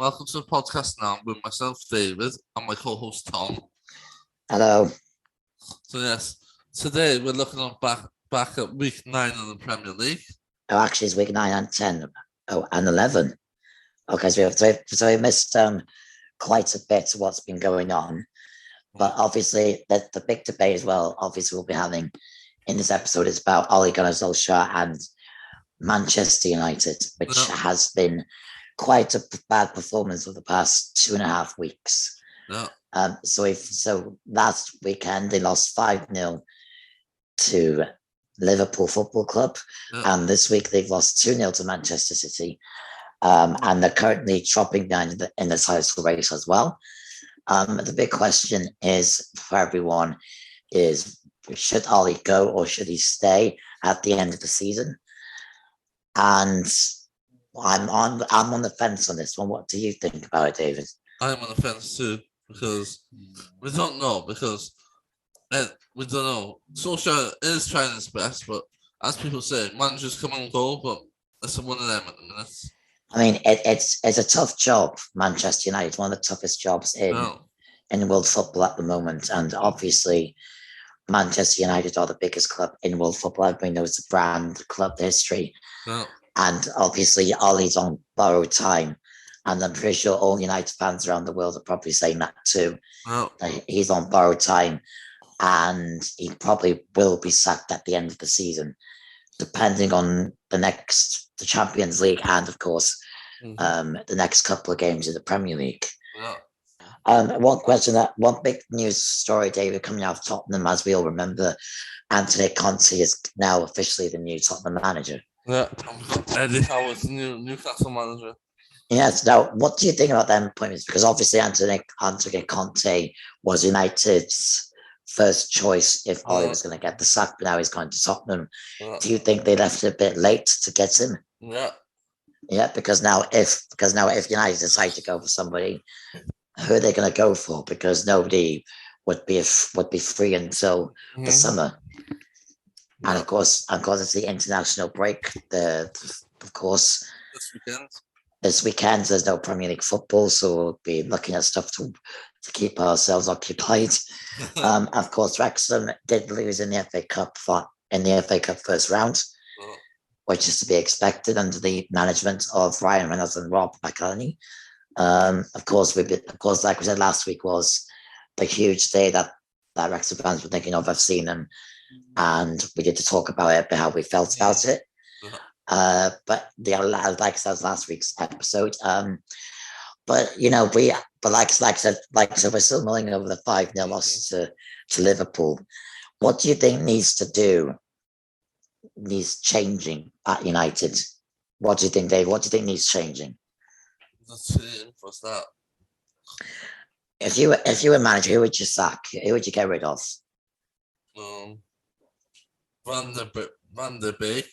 welcome to the podcast now with myself, David, and my co-host Tom. Hello. So yes, today we're looking on back at week 9 of the Premier League. Oh, actually, it's week 9 and 10. Oh, and 11. Okay, so we missed quite a bit of what's been going on. But obviously, the big debate as well, obviously, we'll be having in this episode is about Ole Gunnar Solskjaer and Manchester United, which has been quite a bad performance of the past 2.5 weeks. Yeah. So last weekend they lost 5-0 to Liverpool Football Club, and this week they've lost 2-0 to Manchester City, and they're currently dropping down in the title race as well. The big question is for everyone is, should Ole go or should he stay at the end of the season? And I'm on the fence on this one. What do you think about it, David? I'm on the fence too, because we don't know, we don't know. Solskjaer is trying his best, but as people say, managers come and go, but it's one of them at the minute. I mean, it's a tough job, Manchester United, one of the toughest jobs in world football at the moment. And obviously, Manchester United are the biggest club in world football. Everybody knows the brand, the club, the history. Yeah. And obviously, Ole's on borrowed time. And I'm pretty sure all United fans around the world are probably saying that too. Yeah. He's on borrowed time. And he probably will be sacked at the end of the season, depending on the Champions League and, of course, the next couple of games in the Premier League. Yeah. One big news story, David, coming out of Tottenham, as we all remember, Antonio Conte is now officially the new Tottenham manager. Yeah, Eddie Howe's new Newcastle manager. Yes. Now, what do you think about them appointments? Because obviously, Antonio Conte was United's first choice if Ole was going to get the sack, but now he's going to Tottenham. Do you think they left it a bit late to get him? Yeah. Yeah, because now if United decide to go for somebody, who are they going to go for? Because nobody would be free until the summer, and of course it's the international break. Of course this weekend there's no Premier League football, so we'll be looking at stuff to keep ourselves occupied. Of course, Wrexham did lose in the FA Cup first round, which is to be expected under the management of Ryan Reynolds and Rob McElhenney. Of course, like we said last week, was the huge day that Wrexham fans were thinking of. I've seen them, and we did to talk about it, about how we felt about it. But like I said, last week's episode. But like I said, we're still mulling over the 5-0 loss to Liverpool. What do you think needs changing at United? What do you think, Dave? What do you think needs changing? The team for that. If you were manager, who would you sack? Who would you get rid of? Van der Beek.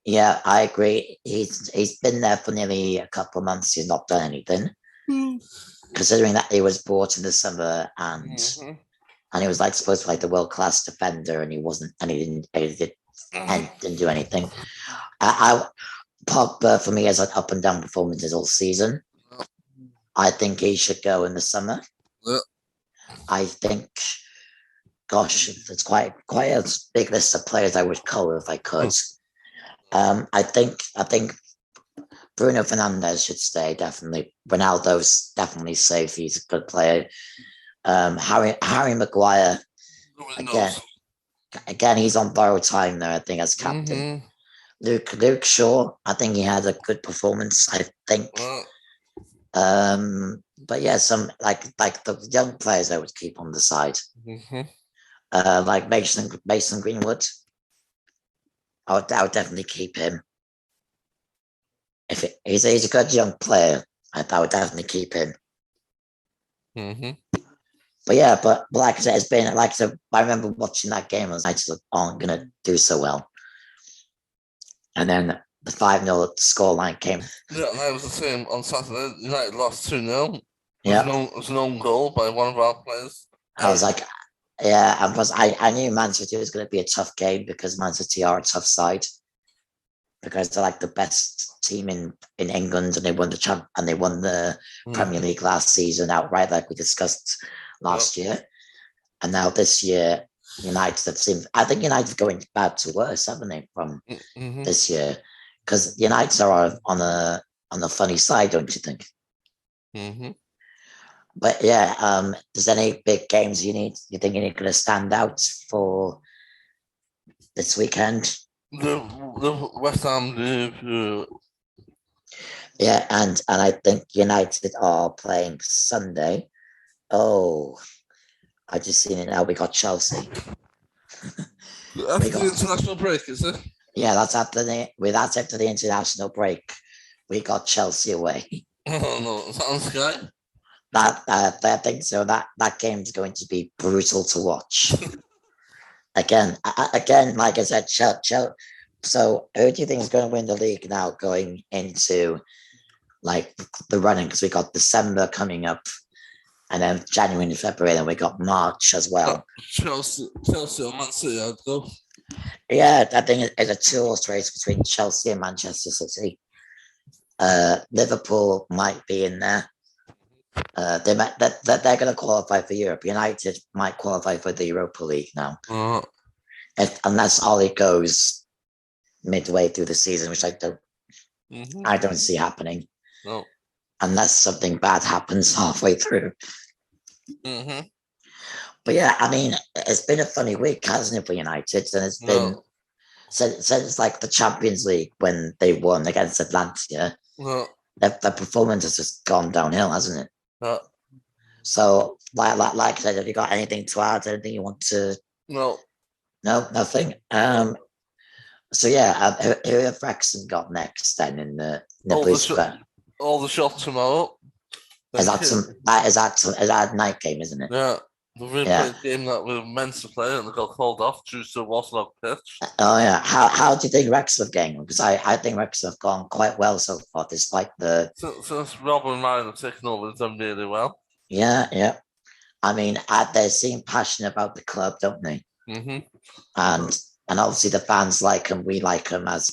Yeah, I agree. He's been there for nearly a couple of months. He's not done anything. Considering that he was bought in the summer and he was supposed to be the world class defender, and he wasn't, and he didn't do anything. Pogba for me has had up and down performances all season. I think he should go in the summer. Yeah. I think, gosh, it's quite a big list of players I would call if I could. I think Bruno Fernandes should stay, definitely. Ronaldo's definitely safe. He's a good player. Harry Maguire, again, he's on borrowed time there, I think, as captain. Luke Shaw, I think he had a good performance, I think. But yeah, some like the young players I would keep on the side. Like Mason Greenwood. I would definitely keep him. He's a good young player, I would definitely keep him. But yeah, but like I said, it's been like I said, I remember watching that game. I was like, aren't gonna do so well. And then the 5-0 scoreline came. Yeah, that was the same on Saturday. United lost 2-0. Yeah, it was an own goal by one of our players. I was like, yeah, and plus I knew Man City was going to be a tough game because Man City are a tough side. because they're like the best team in England, and they won the Premier League last season outright, like we discussed last year. And now this year, United have seemed. I think United have going bad to worse, haven't they, from this year? Because United are on the funny side, don't you think? But yeah, there's any big games you think you're going to stand out for this weekend? The West Ham do. Yeah, and I think United are playing Sunday. Oh, I just seen it now. We got Chelsea. After the international break, is it? Yeah, that's after the international break. We got Chelsea away. Oh no, is that on Sky? I think so. That game's going to be brutal to watch. again, like I said, Chelsea. So who do you think is going to win the league now going into like the running? Because we got December coming up, and then January and February, and we got March as well. Chelsea or Man City, I'd go. Yeah, I think it's a two-horse race between Chelsea and Manchester City. Liverpool might be in there. They're going to qualify for Europe. United might qualify for the Europa League now, unless Ollie goes midway through the season, which I don't see happening. No. Unless something bad happens halfway through. But yeah, I mean, it's been a funny week, hasn't it, for United? And it's been since like the Champions League when they won against Atlanta. The performance has just gone downhill, hasn't it? So, like I said, have you got anything to add? Anything you want to? No, nothing. So yeah, who have Wrexham got next then in the all the shots tomorrow? Is that a night game, isn't it? Yeah. The replay game that we were meant to play and they got called off due to wasn't pitch. Oh yeah. How do you think Wrexham have gone? Because I think Wrexham have gone quite well so far, despite the since Rob and Ryan have taken over, they've done really well. Yeah. I mean, they seem passionate about the club, don't they? And obviously the fans like them. We like them as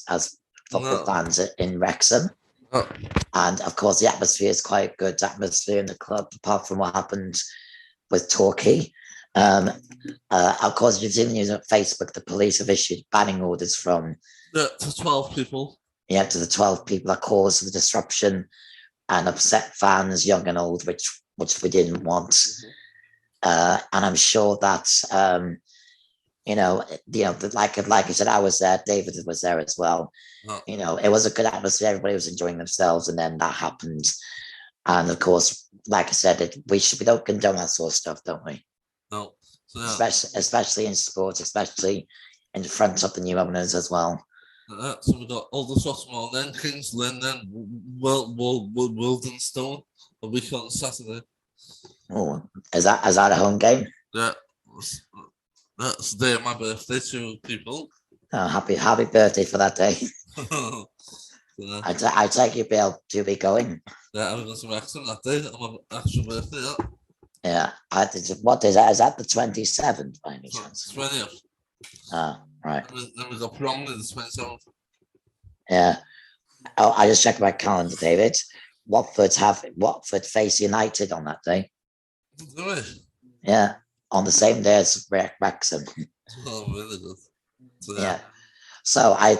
football fans in Wrexham. And of course, the atmosphere is quite a good atmosphere in the club, apart from what happened with Torquay. Of course, you've seen the news on Facebook. The police have issued banning orders from to 12 people. Yeah, to the 12 people that caused the disruption and upset fans, young and old, which we didn't want. And I'm sure that like I said, I was there. David was there as well. It was a good atmosphere. Everybody was enjoying themselves, and then that happened. And of course, like I said, we don't condone that sort of stuff, don't we? No. So, especially in sports, especially in front of the new owners as well. So we got Aldershot, then Kings Lynn, then Wildenstone a week on Saturday. Oh, is that a home game? Yeah. That's the day of my birthday to people. Oh, happy birthday for that day. I take you to be going. Yeah, I'm going to Wrexham that day on my actual birthday. Yeah. What is that? Is that the 27th by any chance? 20th. Right. Then we got Bromley the 27th. Yeah. Oh, I just checked my calendar, David. Watford face United on that day. Do we? Yeah. On the same day as Wrexham. Oh, really good. So, yeah. So I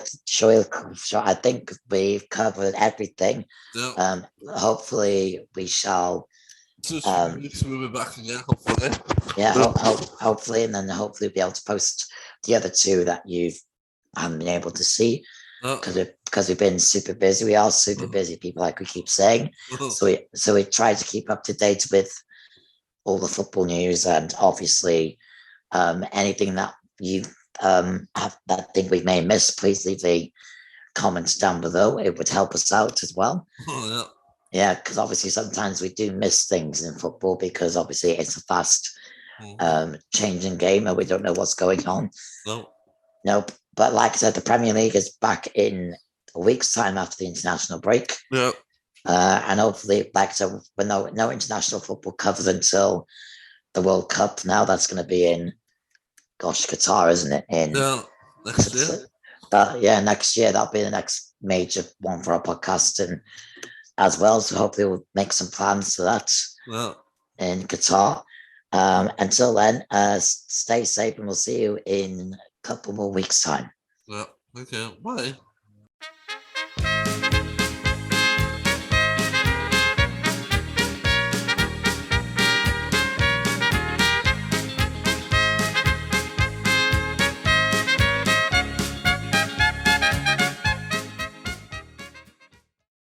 think we've covered everything. Yeah. Hopefully we shall. We'll be back again. Hopefully. Yeah. Hopefully, and then hopefully be able to post the other two that you haven't been able to see because we've been super busy. We are super busy people, like we keep saying. So we try to keep up to date with all the football news, and obviously anything that you that think we may miss, please leave the comments down below. It would help us out as well. Yeah, because obviously sometimes we do miss things in football because obviously it's a fast changing game and we don't know what's going on. Nope. But like I said, the Premier League is back in a week's time after the international break. Yeah. And hopefully, like I said, with no international football covered until the World Cup. Now that's going to be in, Qatar, isn't it? Next year. next year that'll be the next major one for our podcasting as well. So hopefully we'll make some plans for that in Qatar. Until then, stay safe and we'll see you in a couple more weeks' time. Yeah. Okay. Bye.